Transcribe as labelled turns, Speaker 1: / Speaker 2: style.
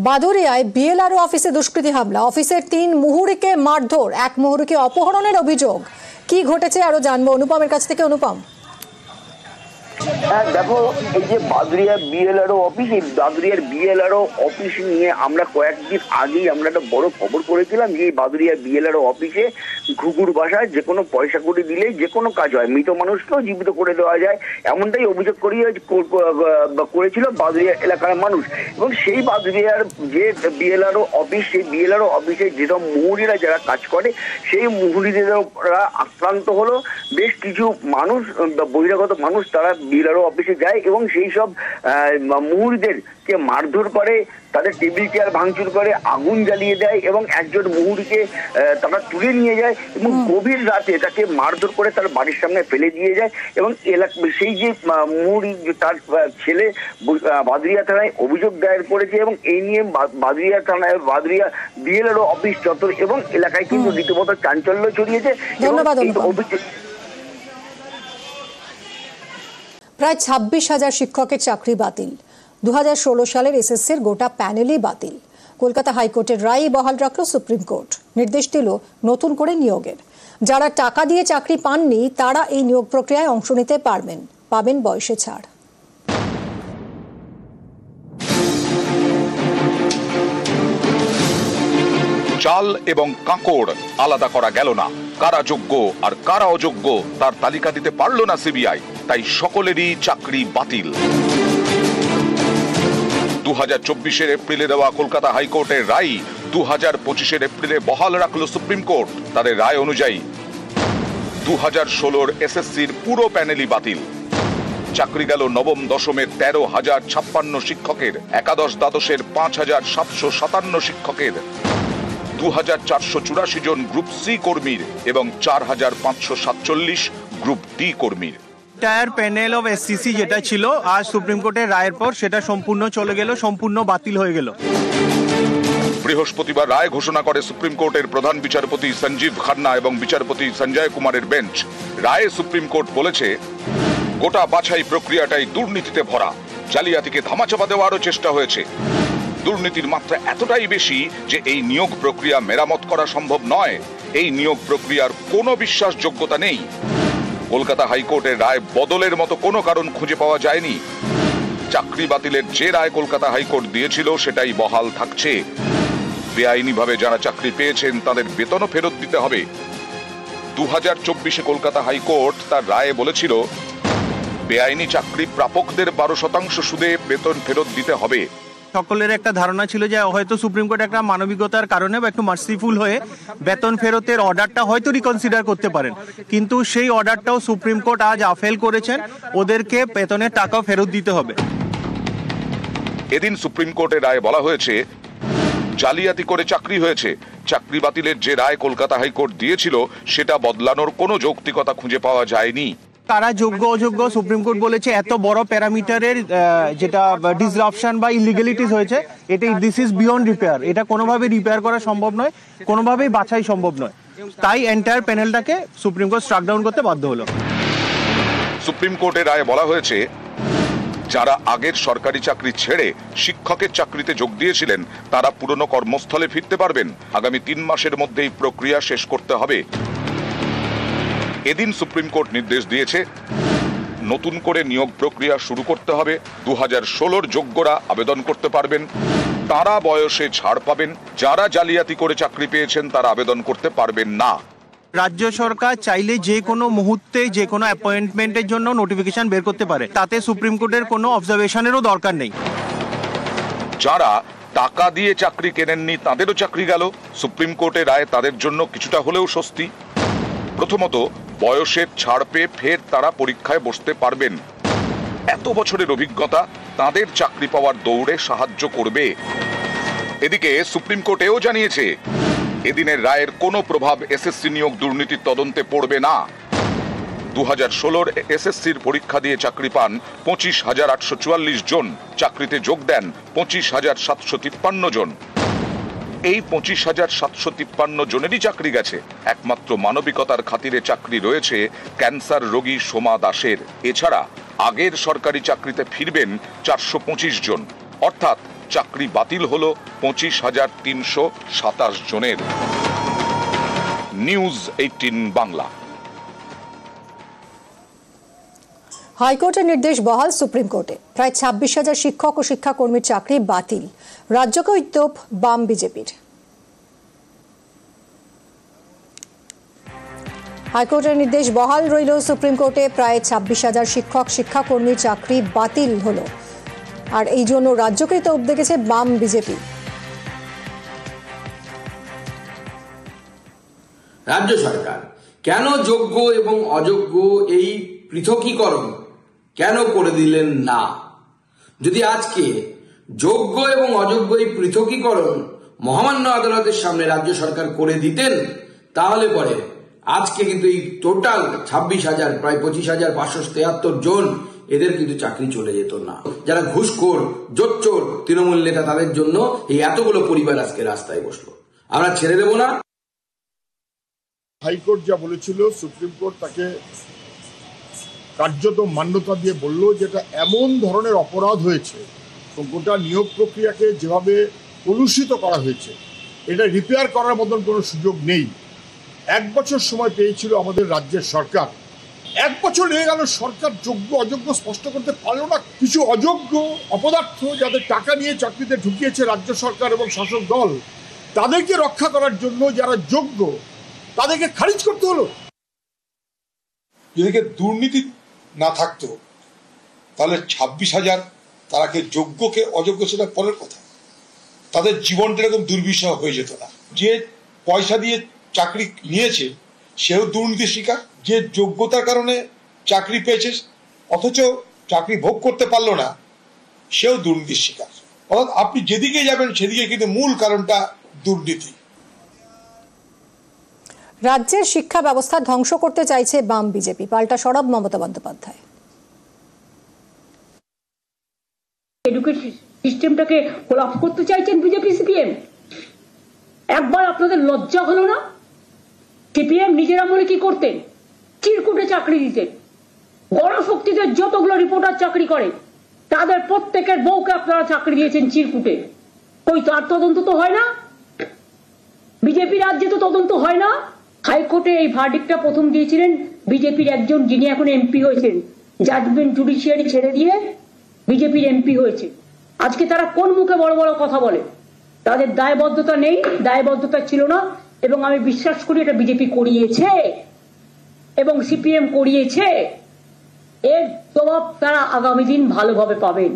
Speaker 1: বাদুড়িয়ায় BLRO অফিসে দুষ্কৃতী হামলা, অফিসের 3 মুহুরিকে মারধর, 1 মুহুরিকে অপহরণের অভিযোগ। কি ঘটেছে আরো জানবো অনুপমের কাছ থেকে। অনুপম,
Speaker 2: হ্যাঁ দেখো, এই যে বাদুড়িয়া বিএলআরও অফিস, এই বাদুড়িয়ার বিএলআরও অফিস নিয়ে আমরা কয়েকদিন আগেই আমরা একটা বড় খবর করেছিলাম যে এই বাদুড়িয়া বিএলআরও অফিসে ঘুঘুর বাসায় যে কোনো পয়সা করে দিলে যে কোনো কাজ হয়, মৃত মানুষকেও জীবিত করে দেওয়া যায়, এমনটাই অভিযোগ করেছিল বাদুড়িয়া এলাকার মানুষ। এবং সেই বাদুড়িয়ার যে বিএলআরও অফিস, সেই বিএলআরও অফিসে যেসব মুহুরিরা যারা কাজ করে সেই মুহুরিরা আক্রান্ত হলো। বেশ কিছু মানুষ, বহিরাগত মানুষ, তারা বিএলআরও অফিসে যায় এবং সেই সব মুহুরিদেরকে মারধর করে, তাদের টেবিল চেয়ার ভাঙচুর করে, আগুন জ্বালিয়ে দেয় এবং একজন মুহুরিকে তারা তুলে নিয়ে যায় এবং গভীর রাতে তাকে মারধর করে তার বাড়ির সামনে ফেলে দিয়ে যায়। এবং সেই যে মুহুরি, তার ছেলে বাদুড়িয়া থানায় অভিযোগ দায়ের করেছে এবং এই নিয়ে বাদুড়িয়া থানায়, বাদুড়িয়া বিএলআরও অফিস চত্বর এবং এলাকায় কিন্তু রীতিমতো চাঞ্চল্য ছড়িয়েছে।
Speaker 1: প্রায় 26,000 শিক্ষকের চাকরি বাতিল। 2016 সালের এসএসসির গোটা প্যানেলই বাতিল। কলকাতা হাইকোর্টের রায় বহাল রাখল সুপ্রিম কোর্ট, নির্দেশ দিল নতুন করে নিয়োগের। যারা টাকা দিয়ে চাকরি পাননি তারা এই নিয়োগ প্রক্রিয়ায় অংশ নিতে পাবেন বয়সে ছাড়।
Speaker 3: চাল এবং কাঁকড় আলাদা করা গেল না, কারা যোগ্য আর কারা অযোগ্য তার তালিকা দিতে পারল না সিবিআই, তাই সকলেরই চাকরি বাতিল। 2024 এপ্রিলে দেওয়া কলকাতা হাইকোর্টের রায় 2025 এপ্রিলে বহাল রাখল সুপ্রিম কোর্ট। তাদের রায় অনুযায়ী 2016 এসএসসির পুরো প্যানেলই বাতিল। চাকরি গেল নবম দশমের 13,056 শিক্ষকের, একাদশ দ্বাদশের 5,757 শিক্ষকের, 2,484 জন গ্রুপ সি কর্মীর এবং 4,547 গ্রুপ ডি কর্মীর।
Speaker 4: টায়ার প্যানেল অফ এসসিসি যেটা ছিল আজ সুপ্রিম কোর্টের রায়ের পর সেটা সম্পূর্ণ চলে গেল, সম্পূর্ণ বাতিল হয়ে গেল।
Speaker 3: বৃহস্পতিবার রায় ঘোষণা করে সুপ্রিম কোর্টের প্রধান বিচারপতি সঞ্জীব খান্না এবং বিচারপতি সঞ্জয় কুমারের বেঞ্চ। রায়ে সুপ্রিম কোর্ট বলেছে, গোটা বাছাই প্রক্রিয়াটাই দুর্নীতিতে ভরা, জালিয়াতিকে ধামাচাপা দেওয়ারও চেষ্টা হয়েছে। দুর্নীতির মাত্রা এতটাই বেশি যে এই নিয়োগ প্রক্রিয়া মেরামত করা সম্ভব নয়। এই নিয়োগ প্রক্রিয়ার কোনো বিশ্বাসযোগ্যতা নেই। কলকাতা হাইকোর্টের রায় বদলের মতো কোনো কারণ খুঁজে পাওয়া যায়নি। চাকরি বাতিলের যে রায় কলকাতা হাইকোর্ট দিয়েছিল সেটাই বহাল থাকছে। বেআইনিভাবে যারা চাকরি পেয়েছেন তাদের বেতনও ফেরত দিতে হবে। 2024 কলকাতা হাইকোর্ট তার রায়ে বলেছিল, বেআইনি চাকরি প্রাপকদের 12% সুদে বেতন ফেরত দিতে হবে।
Speaker 4: সকলের একটা ধারণা ছিল যে হয়তো সুপ্রিম কোর্ট একটা মানবিকতার কারণে বা একটু মার্সিফুল হয়ে বেতন ফেরতের অর্ডারটা হয়তো রিকনসিডার করতে পারেন, কিন্তু সেই অর্ডারটাও সুপ্রিম কোর্ট আজ আফেল করেছেন। ওদেরকে বেতনের টাকা ফেরত দিতে হবে।
Speaker 3: এদিন সুপ্রিম কোর্টের রায়ে বলা হয়েছে, জালিয়াতি করে চাকরি হয়েছে। চাকরি বাতিলের যে রায় কলকাতা হাইকোর্ট দিয়েছিল সেটা বদলানোর কোনো যৌক্তিকতা খুঁজে পাওয়া যায়নি।
Speaker 4: কারা যোগ্য অযোগ্য সুপ্রিম কোর্ট বলেছে এত বড় প্যারামিটারের যেটা ডিসরাপশন বা ইলিগালিটিস হয়েছে, এটা দিস ইজ বিয়ন্ড রিপেয়ার। এটা কোনোভাবে রিপেয়ার করা সম্ভব নয়, কোনোভাবেই বাছাই সম্ভব নয়। তাই এন্টায়ার প্যানেলটাকে সুপ্রিম কোর্ট স্ট্রাক ডাউন করতে বাধ্য হলো।
Speaker 3: সুপ্রিম কোর্টের রায়ে বলা হয়েছে, যারা আগের সরকারি চাকরি ছেড়ে শিক্ষকের চাকরিতে যোগ দিয়েছিলেন তারা পুরনো কর্মস্থলে ফিরতে পারবেন। আগামী 3 মাসের মধ্যেই প্রক্রিয়া শেষ করতে হবে। এদিন সুপ্রিম কোর্ট নির্দেশ দিয়েছে, নতুন করে নিয়োগ প্রক্রিয়া শুরু করতে হবে। 2016 যোগ্যরা আবেদন করতে পারবেন, তারা বয়সে ছাড় পাবেন। যারা জালিয়াতি করে চাকরি পেয়েছেন তারা আবেদন করতে পারবেন না।
Speaker 4: রাজ্য সরকার চাইলে যে কোনো মুহূর্তে যে কোনো অ্যাপয়েন্টমেন্টের জন্য নোটিফিকেশন বের করতে পারে, তাতে সুপ্রিম কোর্টের কোনো অবজারভেশনেরও দরকার নেই।
Speaker 3: যারা টাকা দিয়ে চাকরি কেনেননি তাদেরও চাকরি গেল। সুপ্রিম কোর্টের রায় তাদের জন্য কিছুটা হলেও স্বস্তি। প্রথমত, বয়সের ছাড় পেয়ে ফের তারা পরীক্ষায় বসতে পারবেন। এত বছরের অভিজ্ঞতা তাদের চাকরি পাওয়ার দৌড়ে সাহায্য করবে। এদিকে সুপ্রিম কোর্টেও জানিয়েছে, এদিনের রায়ের কোনো প্রভাব এসএসসি নিয়োগ দুর্নীতির তদন্তে পড়বে না। 2016 এসএসসির পরীক্ষা দিয়ে চাকরি পান 25,844 জন, চাকরিতে যোগ দেন 25,753 জন। এই 25,753 জনেরই চাকরি গেছে। একমাত্র মানবিকতার খাতিরে চাকরি রয়েছে ক্যান্সার রোগী সোমা দাসের। এছাড়া আগের সরকারি চাকরিতে ফিরবেন 425 জন, অর্থাৎ চাকরি বাতিল হলো 25,327 জনের। নিউজ 18 বাংলা।
Speaker 1: হাইকোর্টের নির্দেশ বহাল সুপ্রিম কোর্টে। প্রায় 26,000 শিক্ষক ও শিক্ষাকর্মীর চাকরি বাতিল। রাজ্যকে উত্তপ বাম বিজেপির। হাইকোর্টের নির্দেশ বহাল রইল সুপ্রিম কোর্টে। প্রায় 26,000 শিক্ষক শিক্ষাকর্মীর চাকরি বাতিল হলো, আর এই জন্য রাজ্যকে তোপ দেখেছে বাম বিজেপি।
Speaker 5: রাজ্য সরকার কেন যোগ্য এবং অযোগ্য এই পৃথকীকরণ কেন করে দিলেন না? যদি আজকে যোগ্য এবং অযোগ্য এই পৃথকীকরণ মহামান্য আদালতের সামনে রাজ্য সরকার করে দিতেন, তাহলে পরে আজকে কিন্তু এই টোটাল 26,000 প্রায় 25,573 জন এদের কিন্তু চাকরি চলে যেত না। যারা ঘুষখোর জোচ্চোর তৃণমূল নেতা, তাদের জন্য এই এতগুলো পরিবার আজকে রাস্তায় বসলো। আমরা ছেড়ে দেব না।
Speaker 6: হাইকোর্ট যা বলেছিল, সুপ্রিম কোর্ট তাকে কার্যত মান্যতা দিয়ে বলল যে এটা এমন ধরনের অপরাধ হয়েছে, গোটা নিয়োগ প্রক্রিয়াকে যেভাবে কলুষিত করা হয়েছে, এটা রিপেয়ার করার মতন কোনো সুযোগ নেই। 1 বছর সময় পেয়েছিল আমাদের রাজ্যের সরকার। 1 বছর লেগে গেল, সরকার যোগ্য অযোগ্য স্পষ্ট করতে পারল না। কিছু অযোগ্য অপদার্থ যাদের টাকা নিয়ে চাকরিতে ঢুকিয়েছে রাজ্য সরকার এবং শাসক দল, তাদেরকে রক্ষা করার জন্য যারা যোগ্য তাদেরকে খারিজ করতে হলো।
Speaker 7: যদি দুর্নীতি না থাকতো তাহলে 26,000 তারাকে যোগ্যকে অযোগ্য সেটা পরের কথা, তাদের জীবনটা এরকম দুর্বিষহ হয়ে যেত না। যে পয়সা দিয়ে চাকরি নিয়েছে সেও দুর্নীতির শিকার, যে যোগ্যতার কারণে চাকরি পেয়েছে অথচ চাকরি ভোগ করতে পারলো না সেও দুর্নীতির শিকার। অর্থাৎ আপনি যেদিকে যাবেন সেদিকে কিন্তু মূল কারণটা দুর্নীতি।
Speaker 1: রাজ্যের শিক্ষা ব্যবস্থা ধ্বংস করতে চাইছে বাম বিজেপি, পাল্টা সরব মমতা বন্দ্যোপাধ্যায়।
Speaker 8: এডুকেশন সিস্টেমটাকে কোলাপস করতে চাইছেন বিজেপি সিপিএম। একবার আপনাদের লজ্জা হলো না? সিপিএম নিজের আমলে কি করতেন? চিরকুটে চাকরি দিতেন। গণশক্তিতে যতগুলো রিপোর্টার চাকরি করে তাদের প্রত্যেকের বউকে আপনারা চাকরি দিয়েছেন চিরকুটে। কই তার তদন্ত তো হয় না? বিজেপি রাজ্যে তো তদন্ত হয় না। হাইকোর্টে এই ভার্ডিক্টটা প্রথম দিয়েছিলেন বিজেপির একজন, যিনি এখন এমপি হয়েছেন। জাজমেন্ট জুডিশিয়ারি ছেড়ে দিয়ে বিজেপির এমপি হয়েছে। আজকে তারা কোন মুখে বড় বড় কথা বলে? তাদের দায়বদ্ধতা নেই, দায়বদ্ধতা ছিল না, এবং আমি বিশ্বাস করি এটা বিজেপি করিয়েছে এবং সিপিএম করিয়েছে। এর জবাব তারা আগামী দিন ভালোভাবে পাবেন।